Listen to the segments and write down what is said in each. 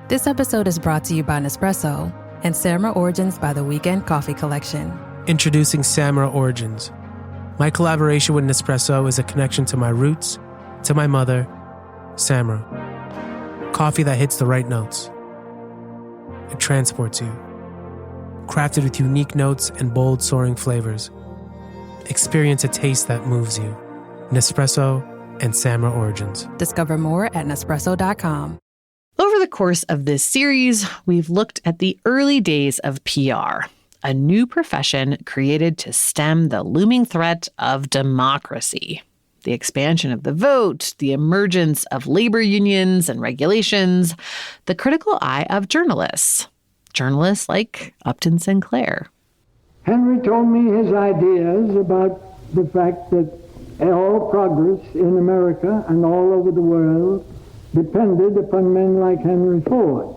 This episode is brought to you by Nespresso and Samra Origins by the Weekend Coffee Collection. Introducing Samra Origins. My collaboration with Nespresso is a connection to my roots, to my mother, Samra. Coffee that hits the right notes. It transports you. Crafted with unique notes and bold, soaring flavors. Experience a taste that moves you. Nespresso and Samra Origins. Discover more at Nespresso.com. Over the course of this series, we've looked at the early days of PR, a new profession created to stem the looming threat of democracy. The expansion of the vote, the emergence of labor unions and regulations, the critical eye of journalists. Journalists like Upton Sinclair. Henry told me his ideas about the fact that all progress in America and all over the world depended upon men like Henry Ford.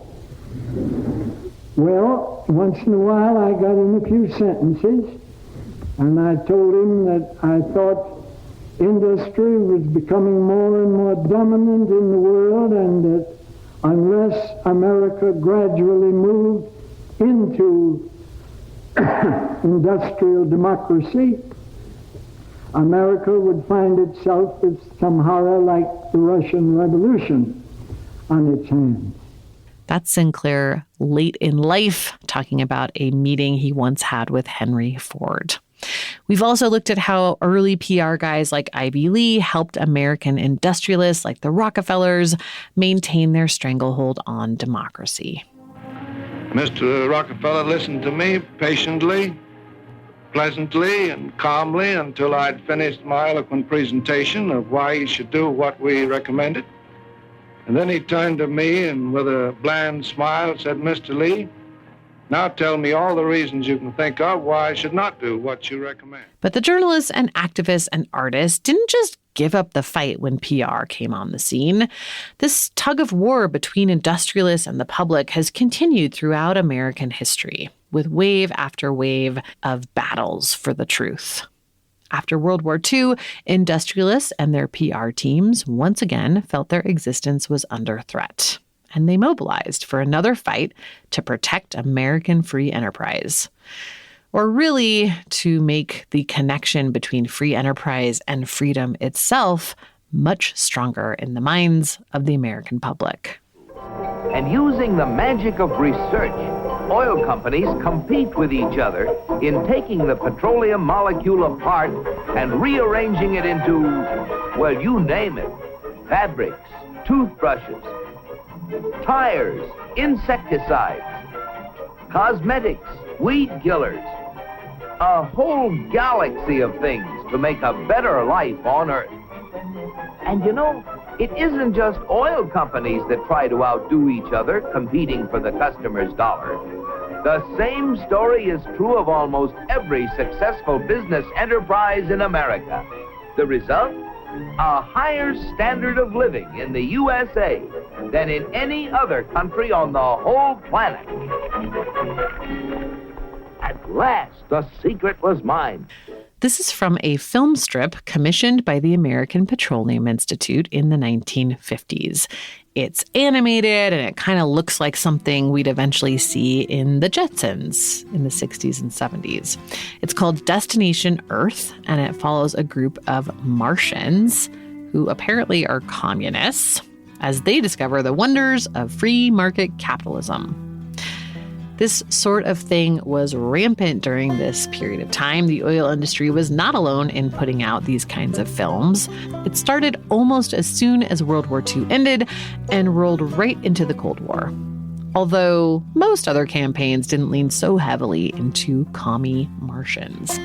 Well, once in a while I got in a few sentences, and I told him that I thought industry was becoming more and more dominant in the world, and that unless America gradually moved into industrial democracy, America would find itself with some horror like the Russian Revolution on its hands. That's Sinclair late in life, talking about a meeting he once had with Henry Ford. We've also looked at how early PR guys like I.B. Lee helped American industrialists like the Rockefellers maintain their stranglehold on democracy. Mr. Rockefeller listened to me patiently, pleasantly, and calmly until I'd finished my eloquent presentation of why he should do what we recommended. And then he turned to me and with a bland smile said, "Mr. Lee, now tell me all the reasons you can think of why I should not do what you recommend." But the journalists and activists and artists didn't just give up the fight when PR came on the scene. This tug of war between industrialists and the public has continued throughout American history, with wave after wave of battles for the truth. After World War II, industrialists and their PR teams once again felt their existence was under threat, and they mobilized for another fight to protect American free enterprise. Or really, to make the connection between free enterprise and freedom itself much stronger in the minds of the American public. And using the magic of research, oil companies compete with each other in taking the petroleum molecule apart and rearranging it into, well, you name it, fabrics, toothbrushes, tires, insecticides, cosmetics, weed killers, a whole galaxy of things to make a better life on Earth. And you know, it isn't just oil companies that try to outdo each other, competing for the customer's dollar. The same story is true of almost every successful business enterprise in America. The result? A higher standard of living in the USA than in any other country on the whole planet. At last, the secret was mine. This is from a film strip commissioned by the American Petroleum Institute in the 1950s. It's animated and it kind of looks like something we'd eventually see in the Jetsons in the 60s and 70s. It's called Destination Earth, and it follows a group of Martians who apparently are communists as they discover the wonders of free market capitalism. This sort of thing was rampant during this period of time. The oil industry was not alone in putting out these kinds of films. It started almost as soon as World War II ended and rolled right into the Cold War. Although most other campaigns didn't lean so heavily into commie Martians.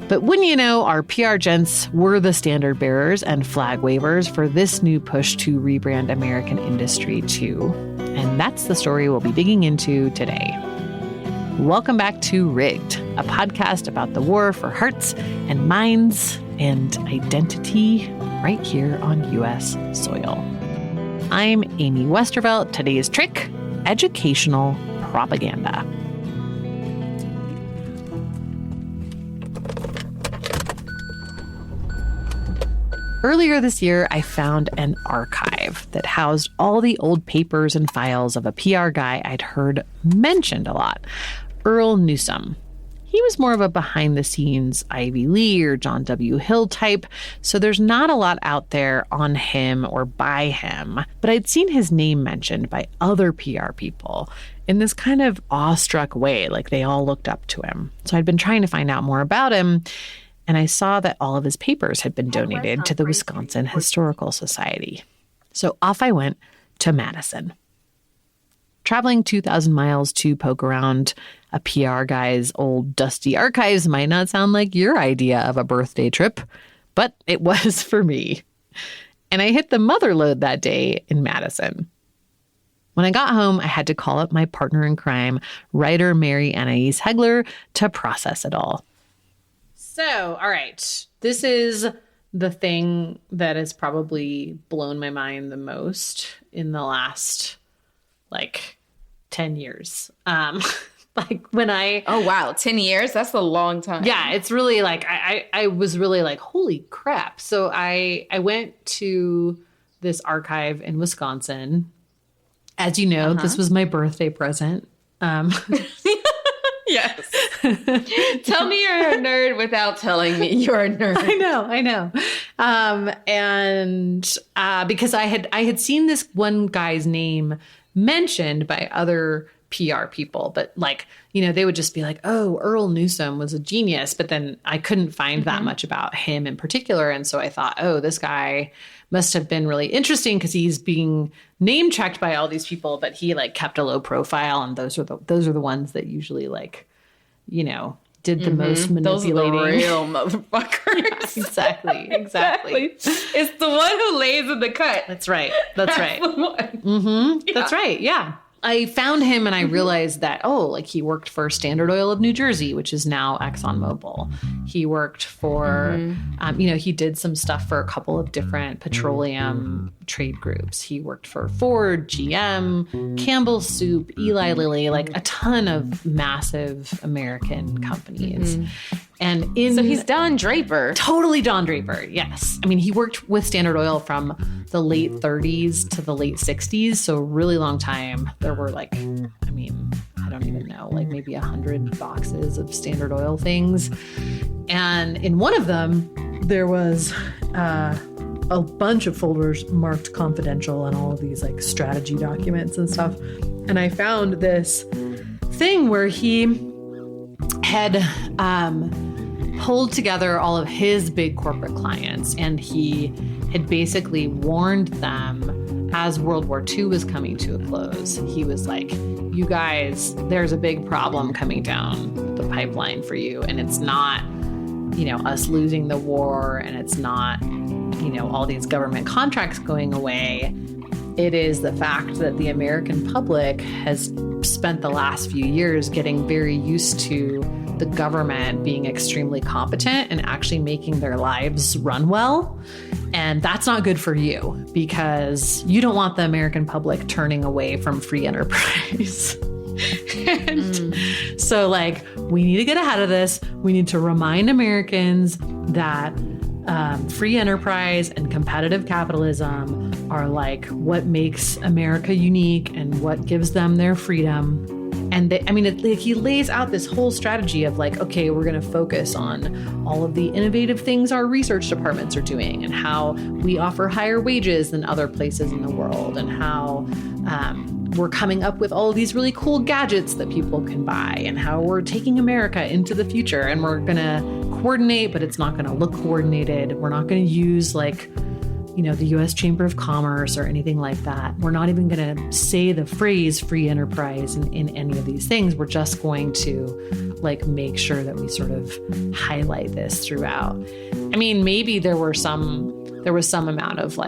But wouldn't you know, our PR gents were the standard bearers and flag wavers for this new push to rebrand American industry too. And that's the story we'll be digging into today. Welcome back to Rigged, a podcast about the war for hearts and minds and identity right here on U.S. soil. I'm Amy Westervelt. Today's trick, educational propaganda. Earlier this year, I found an archive that housed all the old papers and files of a PR guy I'd heard mentioned a lot, Earl Newsom. He was more of a behind-the-scenes Ivy Lee or John W. Hill type, so there's not a lot out there on him or by him. But I'd seen his name mentioned by other PR people in this kind of awestruck way, like they all looked up to him. So I'd been trying to find out more about him, and I saw that all of his papers had been donated to the Wisconsin Historical Society. So off I went to Madison. Traveling 2,000 miles to poke around a PR guy's old dusty archives might not sound like your idea of a birthday trip, but it was for me. And I hit the mother lode that day in Madison. When I got home, I had to call up my partner in crime, writer Mary Anais Hegler, to process it all. So, all right, this is the thing that has probably blown my mind the most in the last 10 years. When I... Oh, wow. 10 years? That's a long time. Yeah, it's really I was really holy crap. So I went to this archive in Wisconsin. As you know, this was my birthday present. Yes. Tell me you're a nerd without telling me you're a nerd. I know. Because I had seen this one guy's name mentioned by other PR people, but they would just be like, oh, Earl Newsom was a genius. But then I couldn't find that much about him in particular. And so I thought, oh, this guy must have been really interesting because he's being name checked by all these people, but he kept a low profile. And those are the ones that usually did the most manipulating. Those are the real motherfuckers. Yes, exactly. It's the one who lays in the cut. That's right. That's right. The one. Mm-hmm. Yeah. That's right. Yeah. I found him and I realized that, he worked for Standard Oil of New Jersey, which is now ExxonMobil. He worked for, he did some stuff for a couple of different petroleum trade groups. He worked for Ford, GM, Campbell's Soup, Eli Lilly, a ton of massive American companies. And so he's Don Draper. Totally Don Draper, yes. I mean, he worked with Standard Oil from the late 30s to the late 60s, so a really long time. There were I don't even know, maybe 100 boxes of Standard Oil things. And in one of them, there was a bunch of folders marked confidential and all of these strategy documents and stuff. And I found this thing where he had pulled together all of his big corporate clients, and he had basically warned them as World War II was coming to a close. He was like, you guys, there's a big problem coming down the pipeline for you, and it's not, us losing the war, and it's not, all these government contracts going away. It is the fact that the American public has spent the last few years getting very used to the government being extremely competent and actually making their lives run well. And that's not good for you because you don't want the American public turning away from free enterprise. So we need to get ahead of this. We need to remind Americans that free enterprise and competitive capitalism are what makes America unique and what gives them their freedom. And he lays out this whole strategy of okay, we're going to focus on all of the innovative things our research departments are doing and how we offer higher wages than other places in the world and how we're coming up with all of these really cool gadgets that people can buy and how we're taking America into the future and we're going to coordinate, but it's not going to look coordinated. We're not going to use the U.S. Chamber of Commerce or anything like that. We're not even going to say the phrase free enterprise in any of these things. We're just going to make sure that we sort of highlight this throughout. I mean, maybe there was some amount of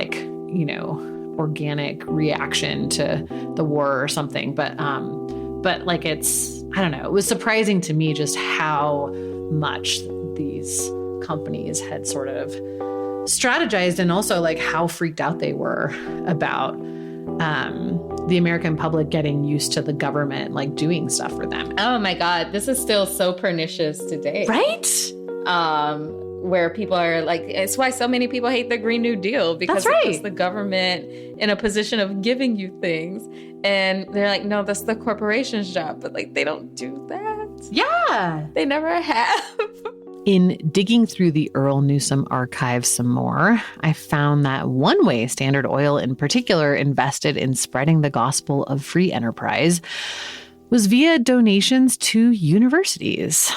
organic reaction to the war or something, but it's, I don't know, it was surprising to me just how much these companies had sort of strategized and also how freaked out they were about the American public getting used to the government doing stuff for them. Oh my God, this is still so pernicious today. Right? where people are like, it's why so many people hate the Green New Deal, because it puts the government in a position of giving you things. And they're like, no, that's the corporation's job. But like, they don't do that. Yeah. They never have. In digging through the Earl Newsom archive some more, I found that one way Standard Oil in particular invested in spreading the gospel of free enterprise was via donations to universities.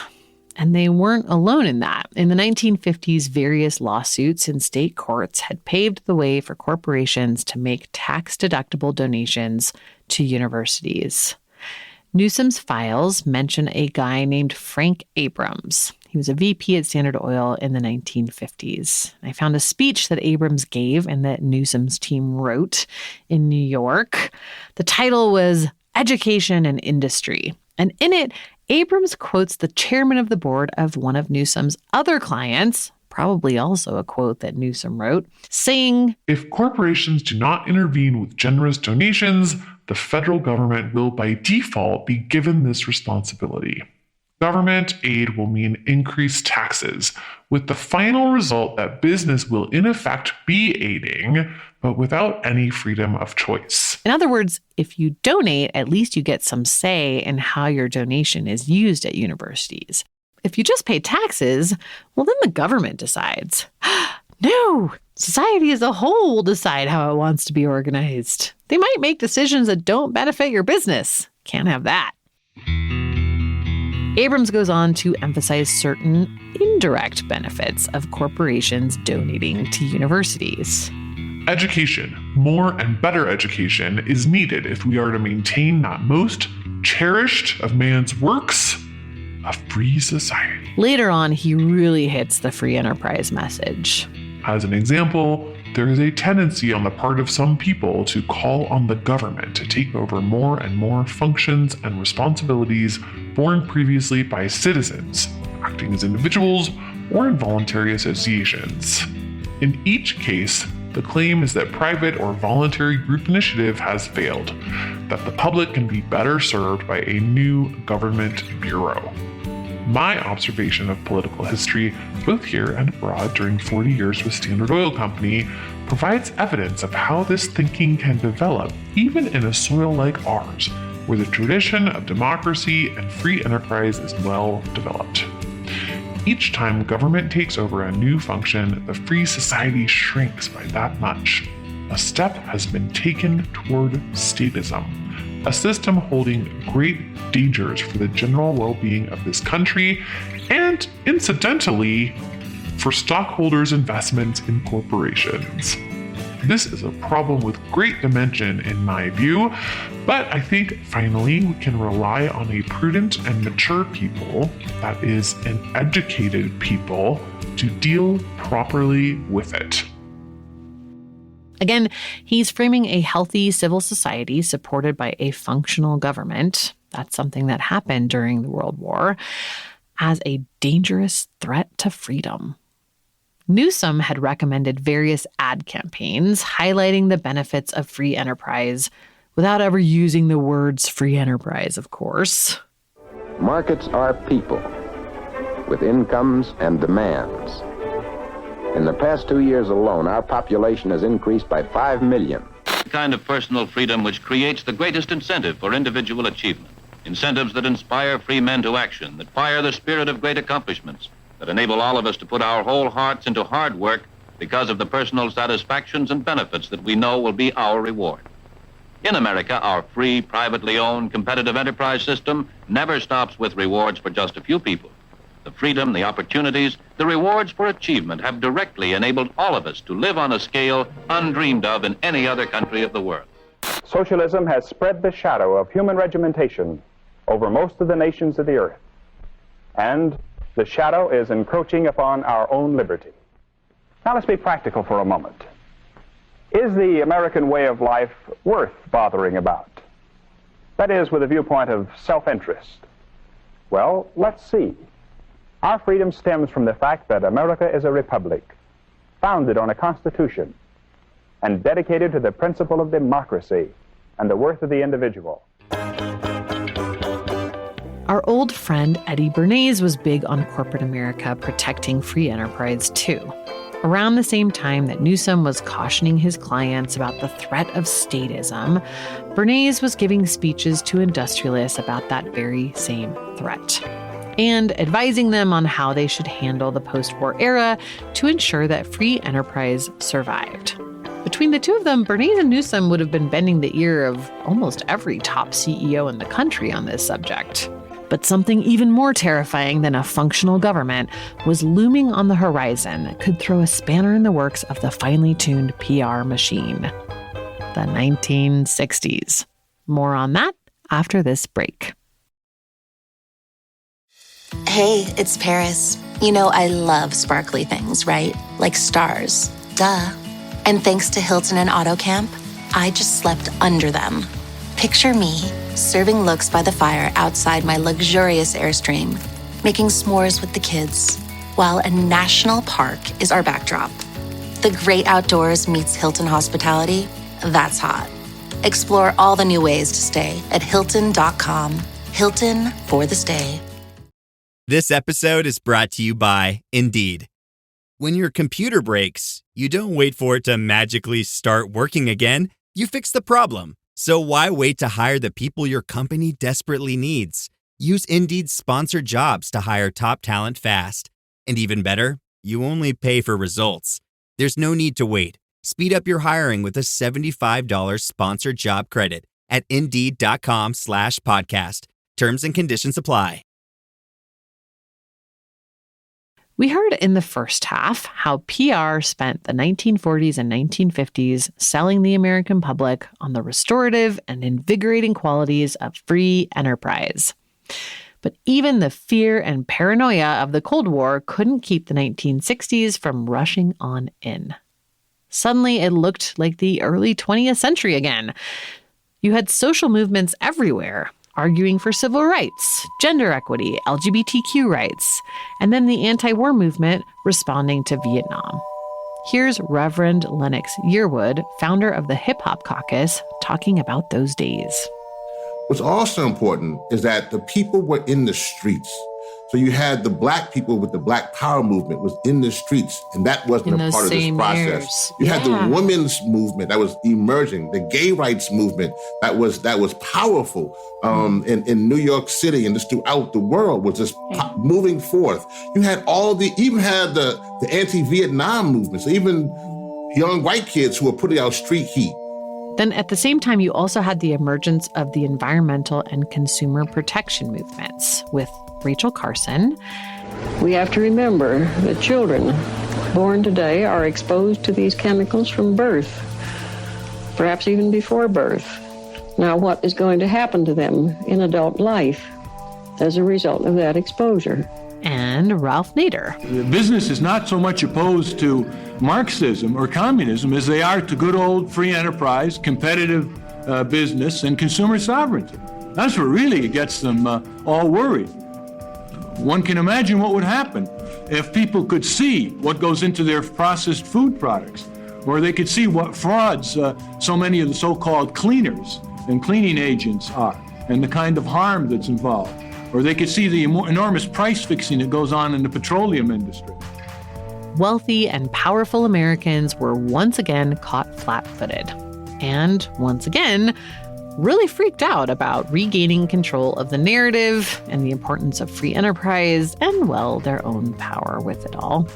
And they weren't alone in that. In the 1950s, various lawsuits in state courts had paved the way for corporations to make tax-deductible donations to universities. Newsom's files mention a guy named Frank Abrams. He was a VP at Standard Oil in the 1950s. I found a speech that Abrams gave and that Newsom's team wrote in New York. The title was Education and Industry. And in it, Abrams quotes the chairman of the board of one of Newsom's other clients, probably also a quote that Newsom wrote, saying, "If corporations do not intervene with generous donations, the federal government will by default be given this responsibility. Government aid will mean increased taxes, with the final result that business will in effect be aiding, but without any freedom of choice." In other words, if you donate, at least you get some say in how your donation is used at universities. If you just pay taxes, well, then the government decides. No, society as a whole will decide how it wants to be organized. They might make decisions that don't benefit your business. Can't have that. Abrams goes on to emphasize certain indirect benefits of corporations donating to universities. Education, more and better education, is needed if we are to maintain that most cherished of man's works, a free society. Later on, he really hits the free enterprise message. As an example, there is a tendency on the part of some people to call on the government to take over more and more functions and responsibilities borne previously by citizens, acting as individuals or in voluntary associations. In each case, the claim is that private or voluntary group initiative has failed, that the public can be better served by a new government bureau. My observation of political history, both here and abroad during 40 years with Standard Oil Company, provides evidence of how this thinking can develop even in a soil like ours, where the tradition of democracy and free enterprise is well developed. Each time government takes over a new function, the free society shrinks by that much. A step has been taken toward statism, a system holding great dangers for the general well-being of this country and, incidentally, for stockholders' investments in corporations. This is a problem with great dimension in my view, but I think finally we can rely on a prudent and mature people, that is, an educated people, to deal properly with it. Again, he's framing a healthy civil society supported by a functional government, that's something that happened during the World War, as a dangerous threat to freedom. Newsom had recommended various ad campaigns highlighting the benefits of free enterprise without ever using the words free enterprise, of course. Markets are people with incomes and demands. In the past 2 years alone, our population has increased by 5 million. The kind of personal freedom which creates the greatest incentive for individual achievement. Incentives that inspire free men to action, that fire the spirit of great accomplishments, that enable all of us to put our whole hearts into hard work because of the personal satisfactions and benefits that we know will be our reward. In America, our free, privately owned, competitive enterprise system never stops with rewards for just a few people. The freedom, the opportunities, the rewards for achievement have directly enabled all of us to live on a scale undreamed of in any other country of the world. Socialism has spread the shadow of human regimentation over most of the nations of the earth, and the shadow is encroaching upon our own liberty. Now let's be practical for a moment. Is the American way of life worth bothering about? That is, with a viewpoint of self-interest. Well, let's see. Our freedom stems from the fact that America is a republic, founded on a constitution, and dedicated to the principle of democracy and the worth of the individual. Our old friend Eddie Bernays was big on corporate America protecting free enterprise too. Around the same time that Newsom was cautioning his clients about the threat of statism, Bernays was giving speeches to industrialists about that very same threat, and advising them on how they should handle the post-war era to ensure that free enterprise survived. Between the two of them, Bernays and Newsom would have been bending the ear of almost every top CEO in the country on this subject. But something even more terrifying than a functional government was looming on the horizon that could throw a spanner in the works of the finely tuned PR machine. The 1960s. More on that after this break. Hey, it's Paris. You know I love sparkly things, right? Like stars. Duh. And thanks to Hilton and AutoCamp, I just slept under them. Picture me, serving looks by the fire outside my luxurious Airstream, making s'mores with the kids, while a national park is our backdrop. The great outdoors meets Hilton hospitality. That's hot. Explore all the new ways to stay at Hilton.com. Hilton for the stay. This episode is brought to you by Indeed. When your computer breaks, you don't wait for it to magically start working again. You fix the problem. So why wait to hire the people your company desperately needs? Use Indeed's sponsored jobs to hire top talent fast. And even better, you only pay for results. There's no need to wait. Speed up your hiring with a $75 sponsored job credit at Indeed.com/podcast. Terms and conditions apply. We heard in the first half how PR spent the 1940s and 1950s selling the American public on the restorative and invigorating qualities of free enterprise. But even the fear and paranoia of the Cold War couldn't keep the 1960s from rushing on in. Suddenly, it looked like the early 20th century again. You had social movements everywhere, arguing for civil rights, gender equity, LGBTQ rights, and then the anti-war movement responding to Vietnam. Here's Reverend Lennox Yearwood, founder of the Hip Hop Caucus, talking about those days. What's also important is that the people were in the streets. So you had the black people with the Black Power movement was in the streets, and that wasn't a part of this process. You had the women's movement that was emerging, the gay rights movement that was powerful in New York City and just throughout the world was just moving forth. You had even had the anti-Vietnam movement, so even young white kids who were putting out street heat. Then at the same time, you also had the emergence of the environmental and consumer protection movements with Rachel Carson. We have to remember that children born today are exposed to these chemicals from birth, perhaps even before birth. Now, what is going to happen to them in adult life as a result of that exposure? And Ralph Nader. The business is not so much opposed to Marxism or communism as they are to good old free enterprise, competitive business, and consumer sovereignty. That's what really gets them all worried. One can imagine what would happen if people could see what goes into their processed food products, or they could see what frauds so many of the so-called cleaners and cleaning agents are, and the kind of harm that's involved. Or they could see the enormous price fixing that goes on in the petroleum industry. Wealthy and powerful Americans were once again caught flat-footed. And once again, really freaked out about regaining control of the narrative and the importance of free enterprise and, well, their own power with it all.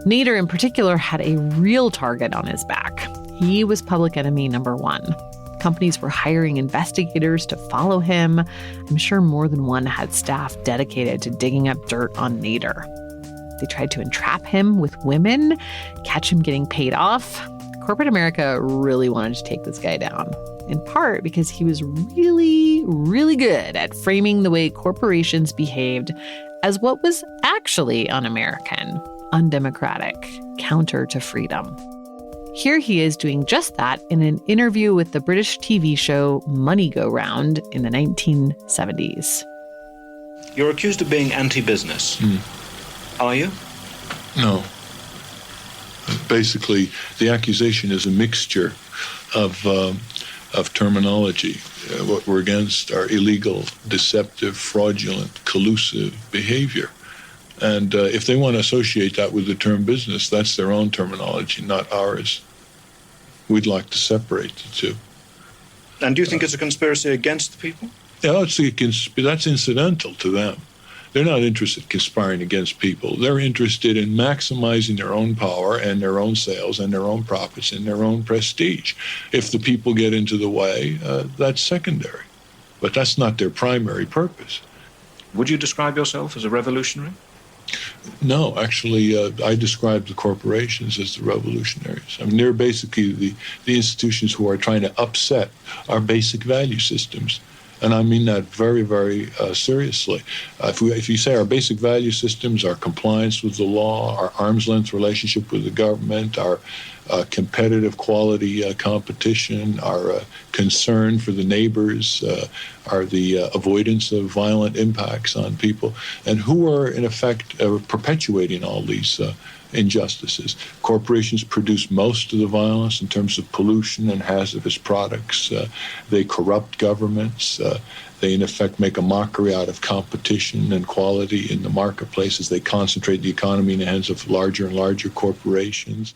Nader, in particular, had a real target on his back. He was public enemy number one. Companies were hiring investigators to follow him. I'm sure more than one had staff dedicated to digging up dirt on Nader. They tried to entrap him with women, catch him getting paid off. Corporate America really wanted to take this guy down, in part because he was really, really good at framing the way corporations behaved as what was actually un-American, undemocratic, counter to freedom. Here he is doing just that in an interview with the British TV show Money Go Round in the 1970s. You're accused of being anti-business. Are you? No. Basically, the accusation is a mixture of of terminology. What we're against are illegal, deceptive, fraudulent, collusive behavior. And if they want to associate that with the term business, that's their own terminology, not ours. We'd like to separate the two. And do you think it's a conspiracy against the people? Yeah, that's incidental to them. They're not interested in conspiring against people. They're interested in maximizing their own power and their own sales and their own profits and their own prestige. If the people get into the way, that's secondary. But that's not their primary purpose. Would you describe yourself as a revolutionary? No, actually, I describe the corporations as the revolutionaries. I mean, they're basically the institutions who are trying to upset our basic value systems. And I mean that very, very seriously. If you say our basic value systems, our compliance with the law, our arm's length relationship with the government, our competitive quality competition, our concern for the neighbors, are the avoidance of violent impacts on people, and who are in effect perpetuating all these injustices. Corporations produce most of the violence in terms of pollution and hazardous products. They corrupt governments. They, in effect, make a mockery out of competition and quality in the marketplace as they concentrate the economy in the hands of larger and larger corporations.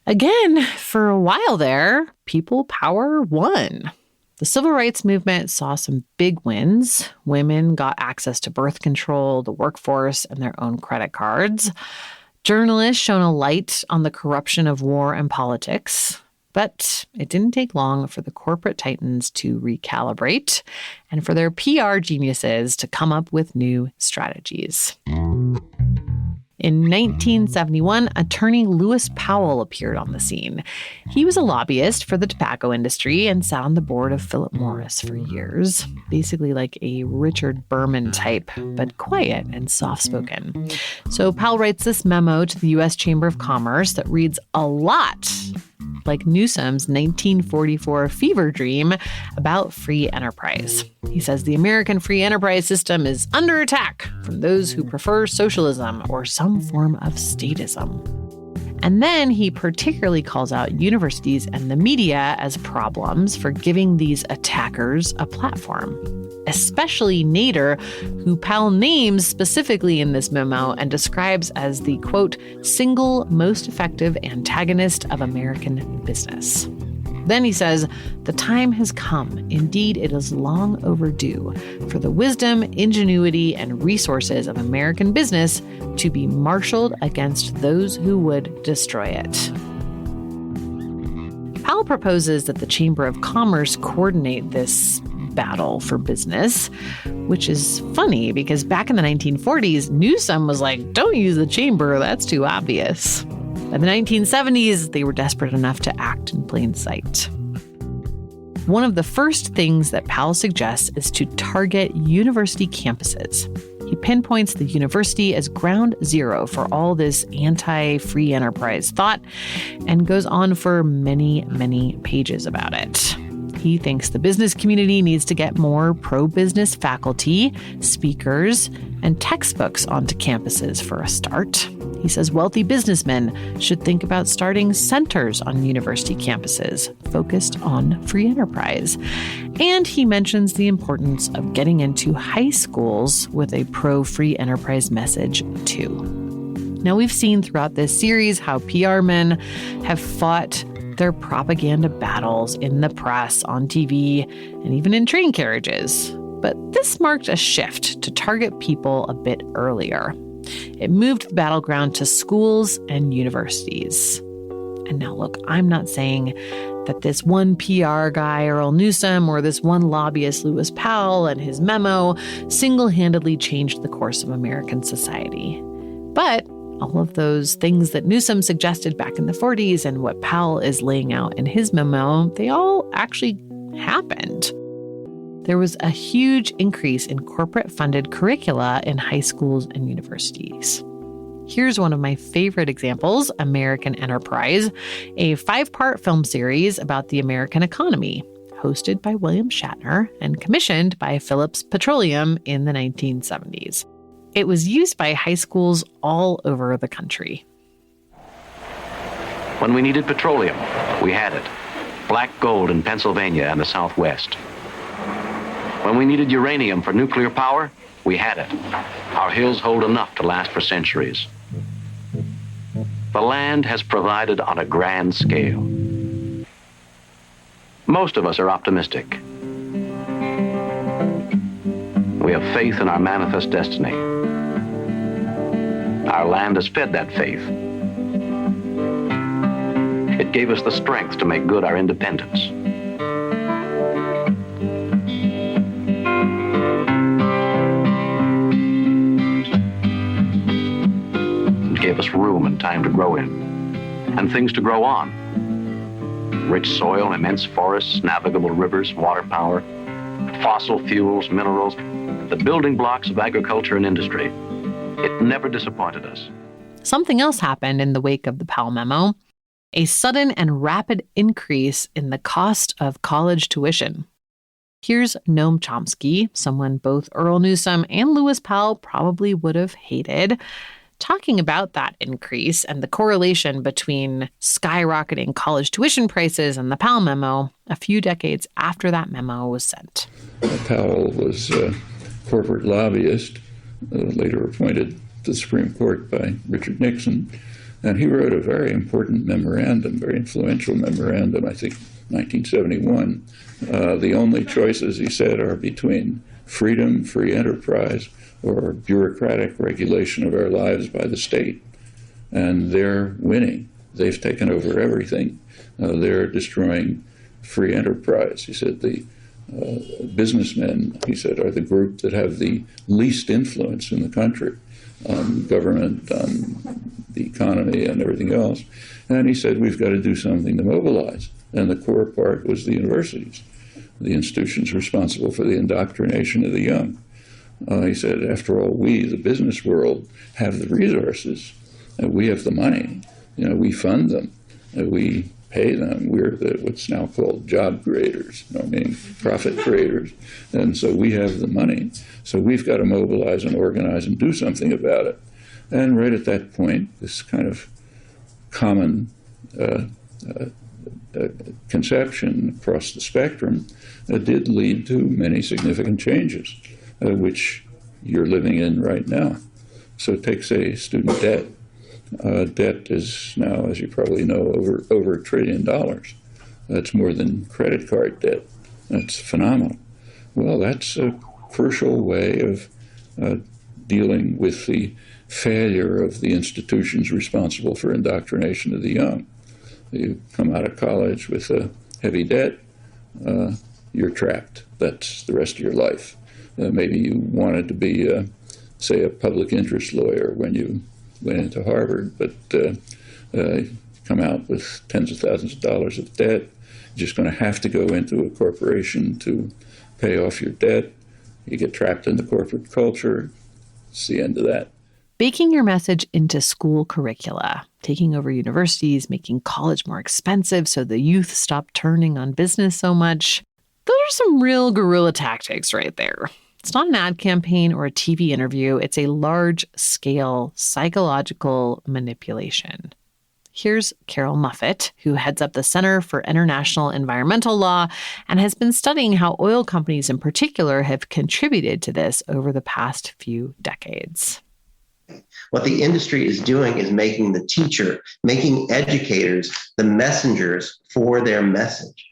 Again, for a while there, people power won. The civil rights movement saw some big wins. Women got access to birth control, the workforce, and their own credit cards. Journalists shone a light on the corruption of war and politics. But it didn't take long for the corporate titans to recalibrate and for their PR geniuses to come up with new strategies. In 1971, attorney Lewis Powell appeared on the scene. He was a lobbyist for the tobacco industry and sat on the board of Philip Morris for years, basically like a Richard Berman type, but quiet and soft-spoken. So Powell writes this memo to the U.S. Chamber of Commerce that reads a lot like Newsom's 1944 fever dream about free enterprise. He says the American free enterprise system is under attack from those who prefer socialism or some form of statism. And then he particularly calls out universities and the media as problems for giving these attackers a platform, especially Nader, who Powell names specifically in this memo and describes as the, quote, single most effective antagonist of American business. Then he says, the time has come. Indeed, it is long overdue for the wisdom, ingenuity, and resources of American business to be marshaled against those who would destroy it. Powell proposes that the Chamber of Commerce coordinate this battle for business, which is funny because back in the 1940s, Newsom was like, don't use the chamber, that's too obvious. By the 1970s, they were desperate enough to act in plain sight. One of the first things that Powell suggests is to target university campuses. He pinpoints the university as ground zero for all this anti-free enterprise thought and goes on for many, many pages about it. He thinks the business community needs to get more pro-business faculty, speakers, and textbooks onto campuses for a start. He says wealthy businessmen should think about starting centers on university campuses focused on free enterprise. And he mentions the importance of getting into high schools with a pro-free enterprise message, too. Now, we've seen throughout this series how PR men have fought their propaganda battles in the press, on TV, and even in train carriages. But this marked a shift to target people a bit earlier. It moved the battleground to schools and universities. And now, look, I'm not saying that this one PR guy, Earl Newsom, or this one lobbyist, Lewis Powell, and his memo single-handedly changed the course of American society. But all of those things that Newsom suggested back in the 40s and what Powell is laying out in his memo, they all actually happened. There was a huge increase in corporate-funded curricula in high schools and universities. Here's one of my favorite examples, American Enterprise, a 5-part film series about the American economy, hosted by William Shatner and commissioned by Phillips Petroleum in the 1970s. It was used by high schools all over the country. When we needed petroleum, we had it. black gold in Pennsylvania and the Southwest. When we needed uranium for nuclear power, we had it. Our hills hold enough to last for centuries. The land has provided on a grand scale. Most of us are optimistic. We have faith in our manifest destiny. Our land has fed that faith. It gave us the strength to make good our independence. It gave us room and time to grow in, and things to grow on. Rich soil, immense forests, navigable rivers, water power, fossil fuels, minerals, the building blocks of agriculture and industry. It never disappointed us. Something else happened in the wake of the Powell memo: a sudden and rapid increase in the cost of college tuition. Here's Noam Chomsky, someone both Earl Newsom and Lewis Powell probably would have hated, talking about that increase and the correlation between skyrocketing college tuition prices and the Powell memo a few decades after that memo was sent. Powell was a corporate lobbyist, later appointed to the Supreme Court by Richard Nixon, and he wrote a very important memorandum, very influential memorandum, I think 1971. The only choices, he said, are between freedom, free enterprise, or bureaucratic regulation of our lives by the state. And they're winning. They've taken over everything. They're destroying free enterprise. He said the businessmen, he said, are the group that have the least influence in the country on government, on the economy, and everything else. And he said, we've got to do something to mobilize. And the core part was the universities, the institutions responsible for the indoctrination of the young. He said, after all, we, the business world, have the resources. We have the money. We fund them. We pay them. We're what's now called job creators, meaning profit creators. And so we have the money. So we've got to mobilize and organize and do something about it. And right at that point, this kind of common conception across the spectrum did lead to many significant changes, which you're living in right now. So take, say, student debt. Debt is now, as you probably know, over $1 trillion. That's more than credit card debt. That's phenomenal. Well, that's a crucial way of dealing with the failure of the institutions responsible for indoctrination of the young. You come out of college with a heavy debt, you're trapped. That's the rest of your life. Maybe you wanted to be, say, a public interest lawyer when you went into Harvard, but come out with tens of thousands of dollars of debt. You're just going to have to go into a corporation to pay off your debt. You get trapped in the corporate culture. It's the end of that. Baking your message into school curricula, taking over universities, making college more expensive so the youth stop turning on business so much. Those are some real guerrilla tactics right there. It's not an ad campaign or a TV interview. It's a large-scale psychological manipulation. Here's Carol Muffett, who heads up the Center for International Environmental Law and has been studying how oil companies in particular have contributed to this over the past few decades. What the industry is doing is making the teacher, making educators the messengers for their message.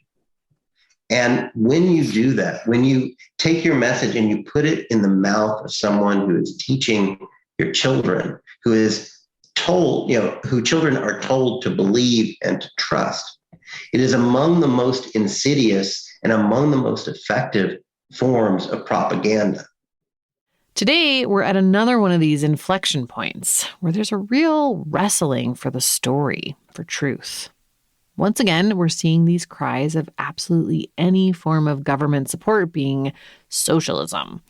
And when you do that, when you take your message and you put it in the mouth of someone who is teaching your children, who is told, who children are told to believe and to trust, it is among the most insidious and among the most effective forms of propaganda. Today, we're at another one of these inflection points where there's a real wrestling for the story, for truth. Once again, we're seeing these cries of absolutely any form of government support being socialism.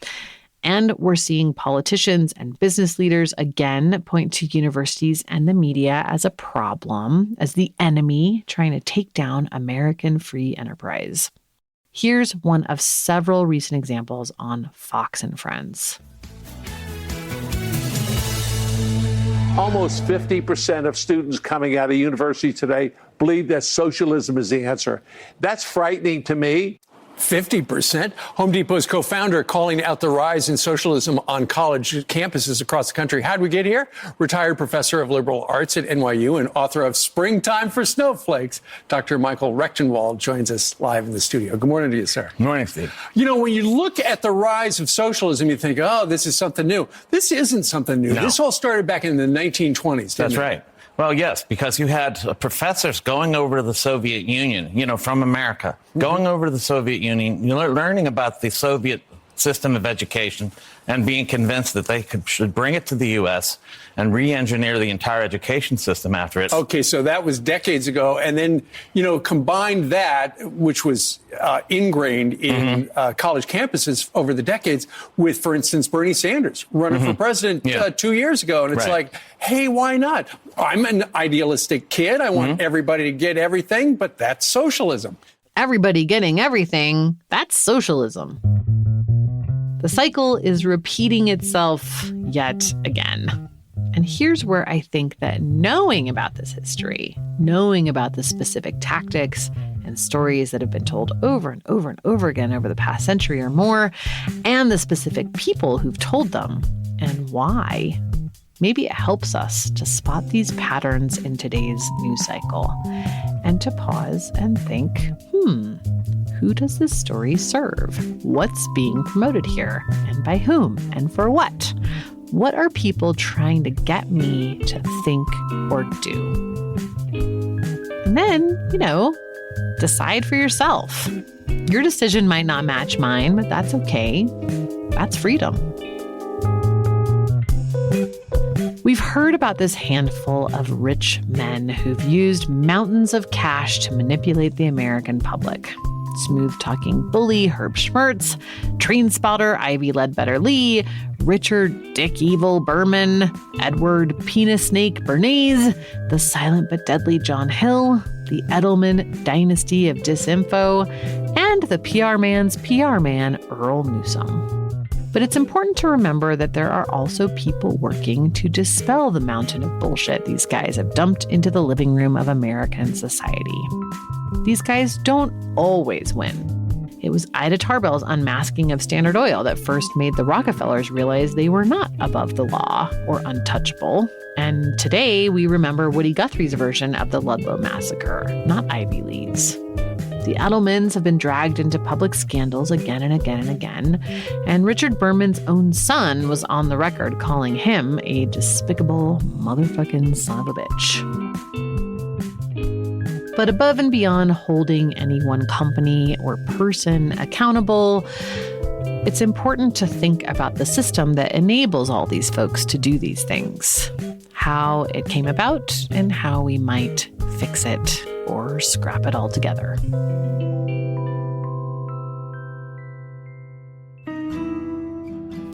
And we're seeing politicians and business leaders again point to universities and the media as a problem, as the enemy trying to take down American free enterprise. Here's one of several recent examples on Fox and Friends. Almost 50% of students coming out of university today believe that socialism is the answer. That's frightening to me. 50%. Home Depot's co-founder calling out the rise in socialism on college campuses across the country. How'd we get here? Retired professor of liberal arts at NYU and author of Springtime for Snowflakes, Dr. Michael Rechtenwald joins us live in the studio. Good morning to you, sir. Good morning, Steve. You know, when you look at the rise of socialism, you think, oh, this is something new. This isn't something new. No. This all started back in the 1920s. That's right. Well, yes, because you had professors going over to the Soviet Union, from America, going over to the Soviet Union, learning about the Soviet system of education and being convinced that they should bring it to the U.S. and re-engineer the entire education system after it. Okay, so that was decades ago. And then, combine that, which was ingrained in college campuses over the decades with, for instance, Bernie Sanders running for president 2 years ago. And it's like, hey, why not? I'm an idealistic kid. I want everybody to get everything, but that's socialism. Everybody getting everything, that's socialism. The cycle is repeating itself yet again. And here's where I think that knowing about this history, knowing about the specific tactics and stories that have been told over and over and over again over the past century or more, and the specific people who've told them and why, maybe it helps us to spot these patterns in today's news cycle and to pause and think, who does this story serve? What's being promoted here? And by whom? And for what? What are people trying to get me to think or do? And then, decide for yourself. Your decision might not match mine, but that's okay. That's freedom. We've heard about this handful of rich men who've used mountains of cash to manipulate the American public. Smooth-talking bully Herb Schmertz, train spotter Ivy Ledbetter Lee, Richard Dick Evil Berman, Edward Penis Snake Bernays, the silent but deadly John Hill, the Edelman dynasty of disinfo, and the PR man's PR man, Earl Newsom. But it's important to remember that there are also people working to dispel the mountain of bullshit these guys have dumped into the living room of American society. These guys don't always win. It was Ida Tarbell's unmasking of Standard Oil that first made the Rockefellers realize they were not above the law or untouchable. And today we remember Woody Guthrie's version of the Ludlow Massacre, not Ivy Lee's. The Edelmans have been dragged into public scandals again and again and again, and Richard Berman's own son was on the record calling him a despicable motherfucking son of a bitch. But above and beyond holding any one company or person accountable, it's important to think about the system that enables all these folks to do these things, how it came about, and how we might fix it or scrap it all together.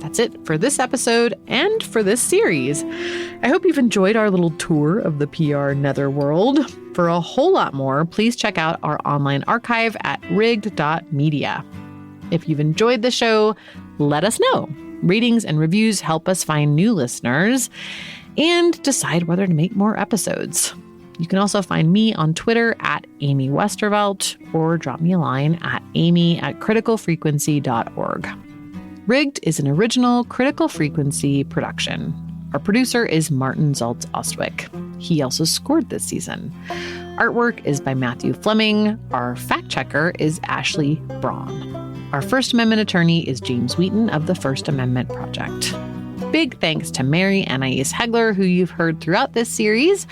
That's it for this episode and for this series. I hope you've enjoyed our little tour of the PR netherworld. For a whole lot more, please check out our online archive at rigged.media. If you've enjoyed the show, let us know. Ratings and reviews help us find new listeners and decide whether to make more episodes. You can also find me on Twitter at Amy Westervelt or drop me a line at amy@criticalfrequency.org. Rigged is an original Critical Frequency production. Our producer is Martin Zaltz Ostwick. He also scored this season. Artwork is by Matthew Fleming. Our fact checker is Ashley Braun. Our First Amendment attorney is James Wheaton of the First Amendment Project. Big thanks to Mary Anais Hegler, who you've heard throughout this series.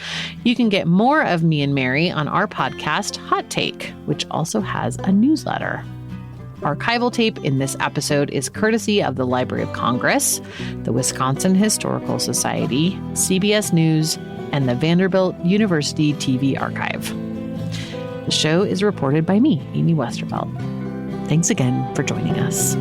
You can get more of me and Mary on our podcast, Hot Take, which also has a newsletter. Archival tape in this episode is courtesy of the Library of Congress, the Wisconsin Historical Society, CBS News, and the Vanderbilt University TV Archive. The show is reported by me, Amy Westervelt. Thanks again for joining us.